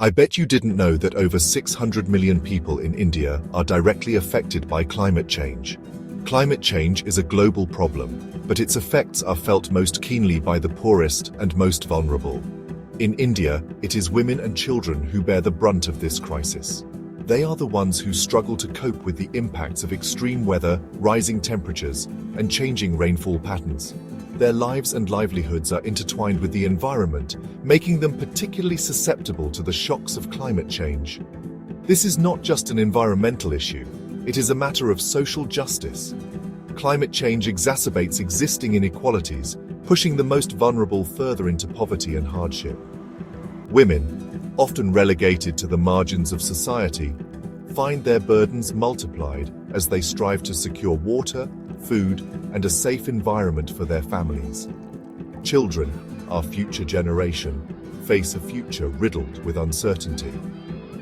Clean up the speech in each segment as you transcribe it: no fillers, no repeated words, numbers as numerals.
I bet you didn't know that over 600 million people in India are directly affected by climate change. Climate change is a global problem, but its effects are felt most keenly by the poorest and most vulnerable. In India, it is women and children who bear the brunt of this crisis. They are the ones who struggle to cope with the impacts of extreme weather, rising temperatures, and changing rainfall patterns. Their lives and livelihoods are intertwined with the environment, making them particularly susceptible to the shocks of climate change. This is not just an environmental issue, it is a matter of social justice. Climate change exacerbates existing inequalities, pushing the most vulnerable further into poverty and hardship. Women, often relegated to the margins of society, find their burdens multiplied as they strive to secure water, food, and a safe environment for their families. Children, our future generation, face a future riddled with uncertainty.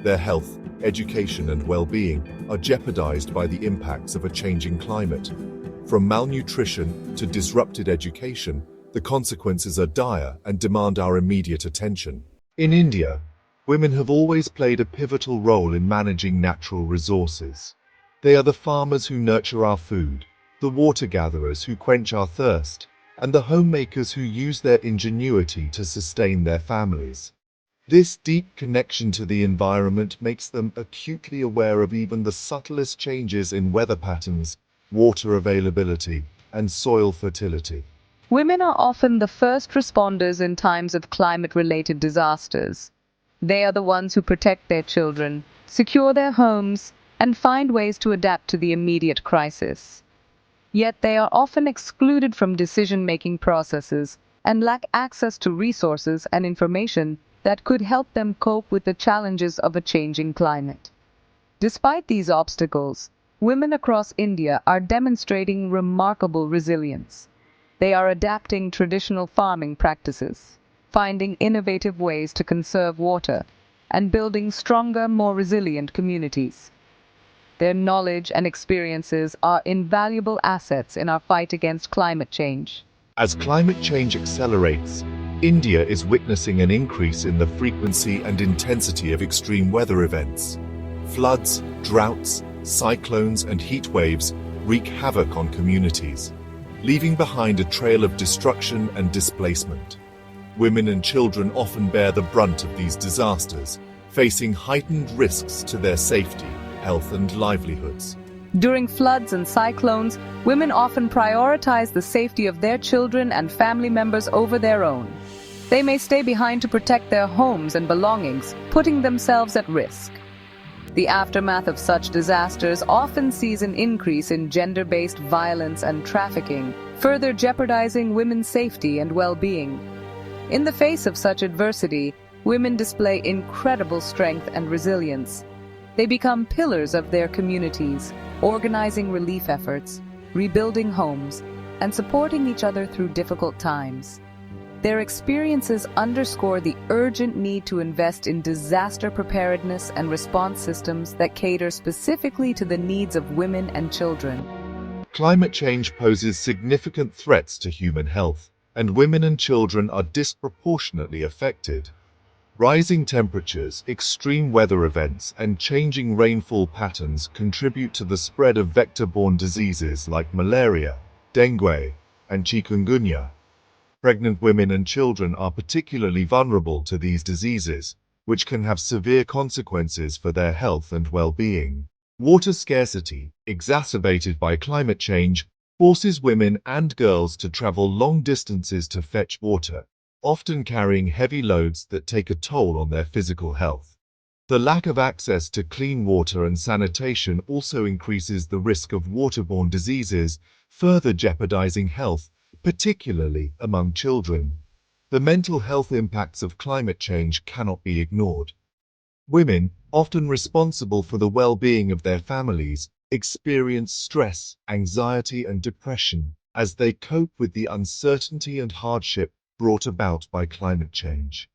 Their health, education, and well-being are jeopardized by the impacts of a changing climate. From malnutrition to disrupted education, the consequences are dire and demand our immediate attention. In India, women have always played a pivotal role in managing natural resources. They are the farmers who nurture our food, the water gatherers who quench our thirst, and the homemakers who use their ingenuity to sustain their families. This deep connection to the environment makes them acutely aware of even the subtlest changes in weather patterns, water availability, and soil fertility. Women are often the first responders in times of climate-related disasters. They are the ones who protect their children, secure their homes, and find ways to adapt to the immediate crisis. Yet they are often excluded from decision-making processes and lack access to resources and information that could help them cope with the challenges of a changing climate. Despite these obstacles, women across India are demonstrating remarkable resilience. They are adapting traditional farming practices, finding innovative ways to conserve water, and building stronger, more resilient communities. Their knowledge and experiences are invaluable assets in our fight against climate change. As climate change accelerates, India is witnessing an increase in the frequency and intensity of extreme weather events. Floods, droughts, cyclones, and heat waves wreak havoc on communities, leaving behind a trail of destruction and displacement. Women and children often bear the brunt of these disasters, facing heightened risks to their safety, health, and livelihoods. During floods and cyclones, women often prioritize the safety of their children and family members over their own. They may stay behind to protect their homes and belongings, putting themselves at risk. The aftermath of such disasters often sees an increase in gender-based violence and trafficking, further jeopardizing women's safety and well-being. In the face of such adversity, women display incredible strength and resilience. They become pillars of their communities, organizing relief efforts, rebuilding homes, and supporting each other through difficult times. Their experiences underscore the urgent need to invest in disaster preparedness and response systems that cater specifically to the needs of women and children. Climate change poses significant threats to human health, and women and children are disproportionately affected. Rising temperatures, extreme weather events, and changing rainfall patterns contribute to the spread of vector-borne diseases like malaria, dengue, and chikungunya. Pregnant women and children are particularly vulnerable to these diseases, which can have severe consequences for their health and well-being. Water scarcity, exacerbated by climate change, forces women and girls to travel long distances to fetch water, often carrying heavy loads that take a toll on their physical health. The lack of access to clean water and sanitation also increases the risk of waterborne diseases, further jeopardizing health, particularly among children. The mental health impacts of climate change cannot be ignored. Women, often responsible for the well-being of their families, experience stress, anxiety, and depression as they cope with the uncertainty and hardship brought about by climate change.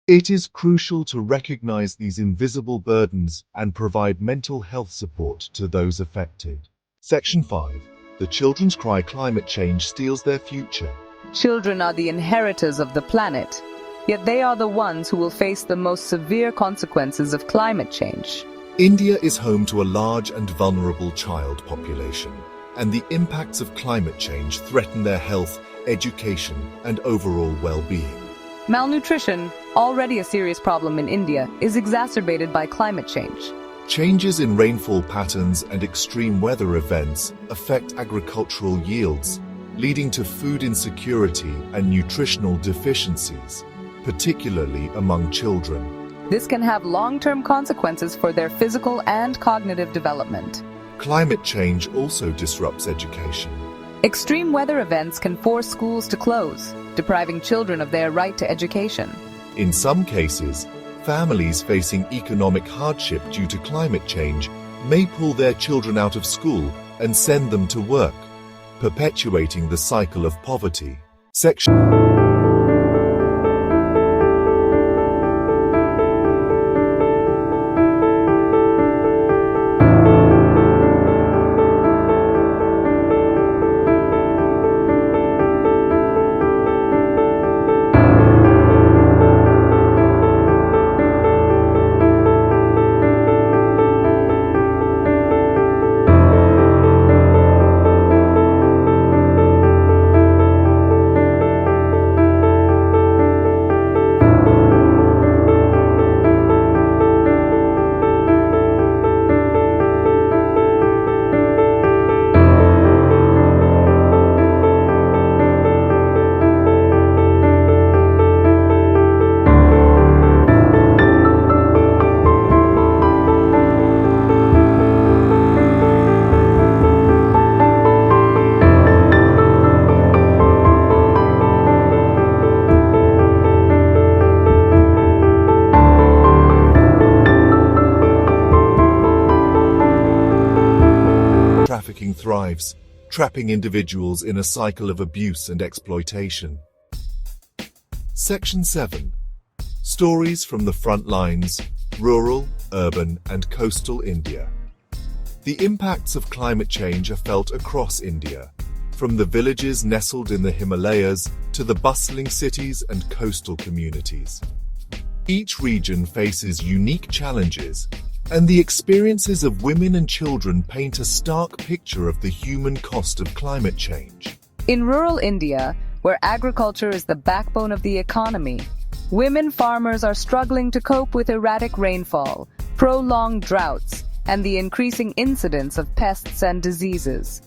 It is crucial to recognize these invisible burdens and provide mental health support to those affected. Section 5. The children's cry: climate change steals their future. Children are the inheritors of the planet. yet they are the ones who will face the most severe consequences of climate change. India is home to a large and vulnerable child population, and the impacts of climate change threaten their health, education, and overall well-being. Malnutrition, already a serious problem in India, is exacerbated by climate change. Changes in rainfall patterns and extreme weather events affect agricultural yields, leading to food insecurity and nutritional deficiencies, particularly among children. This can have long-term consequences for their physical and cognitive development. Climate change also disrupts education. Extreme weather events can force schools to close, depriving children of their right to education. In some cases, families facing economic hardship due to climate change may pull their children out of school and send them to work, perpetuating the cycle of poverty. Trafficking thrives, trapping individuals in a cycle of abuse and exploitation. Section 7. Stories from the Frontlines, Rural, Urban, and Coastal India. The impacts of climate change are felt across India, from the villages nestled in the Himalayas to the bustling cities and coastal communities. Each region faces unique challenges, and the experiences of women and children paint a stark picture of the human cost of climate change. In rural India, where agriculture is the backbone of the economy, women farmers are struggling to cope with erratic rainfall, prolonged droughts, and the increasing incidence of pests and diseases.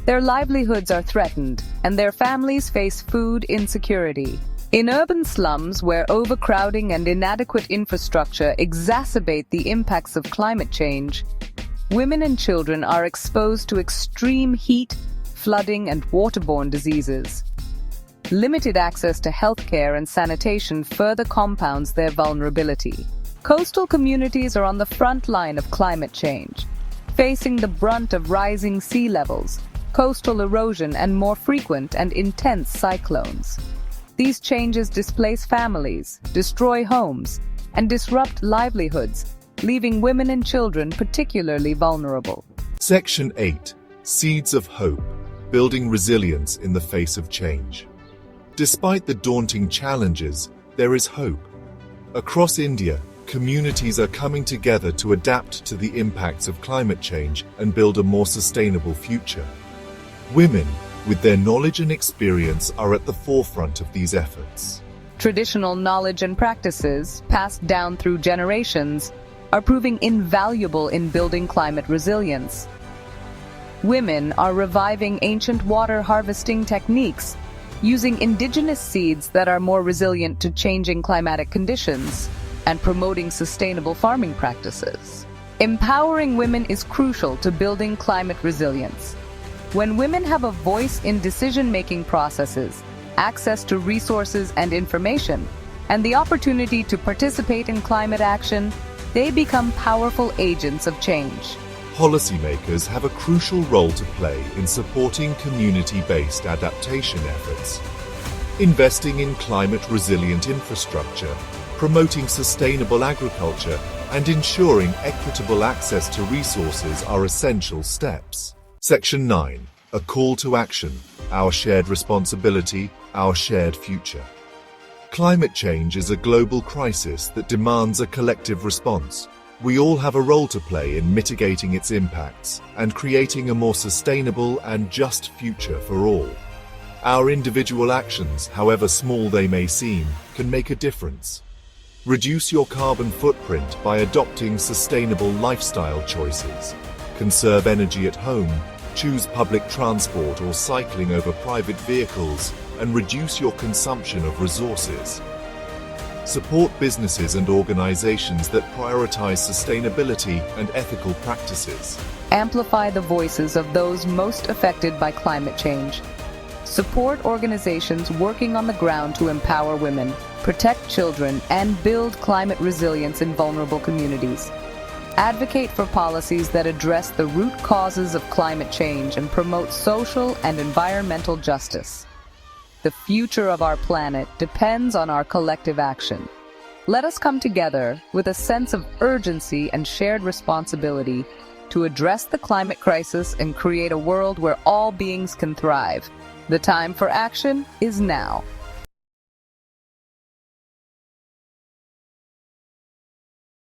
Their livelihoods are threatened, and their families face food insecurity. In urban slums where overcrowding and inadequate infrastructure exacerbate the impacts of climate change, women and children are exposed to extreme heat, flooding, and waterborne diseases. Limited access to healthcare and sanitation further compounds their vulnerability. Coastal communities are on the front line of climate change, facing the brunt of rising sea levels, coastal erosion, and more frequent and intense cyclones. These changes displace families, destroy homes, and disrupt livelihoods, leaving women and children particularly vulnerable. Section 8. Seeds of Hope, Building Resilience in the Face of Change. Despite the daunting challenges, there is hope. Across India, communities are coming together to adapt to the impacts of climate change and build a more sustainable future. Women, with their knowledge and experience, are at the forefront of these efforts. Traditional knowledge and practices, passed down through generations, are proving invaluable in building climate resilience. Women are reviving ancient water harvesting techniques, using indigenous seeds that are more resilient to changing climatic conditions, and promoting sustainable farming practices. Empowering women is crucial to building climate resilience. When women have a voice in decision-making processes, access to resources and information, and the opportunity to participate in climate action, they become powerful agents of change. Policymakers have a crucial role to play in supporting community-based adaptation efforts. Investing in climate-resilient infrastructure, promoting sustainable agriculture, and ensuring equitable access to resources are essential steps. Section 9. A Call to Action, Our Shared Responsibility, Our Shared Future. Climate change is a global crisis that demands a collective response. We all have a role to play in mitigating its impacts and creating a more sustainable and just future for all. Our individual actions, however small they may seem, can make a difference. Reduce your carbon footprint by adopting sustainable lifestyle choices. Conserve energy at home, choose public transport or cycling over private vehicles, and reduce your consumption of resources. Support businesses and organizations that prioritize sustainability and ethical practices. Amplify the voices of those most affected by climate change. Support organizations working on the ground to empower women, protect children, and build climate resilience in vulnerable communities. Advocate for policies that address the root causes of climate change and promote social and environmental justice. The future of our planet depends on our collective action. Let us come together with a sense of urgency and shared responsibility to address the climate crisis and create a world where all beings can thrive. The time for action is now.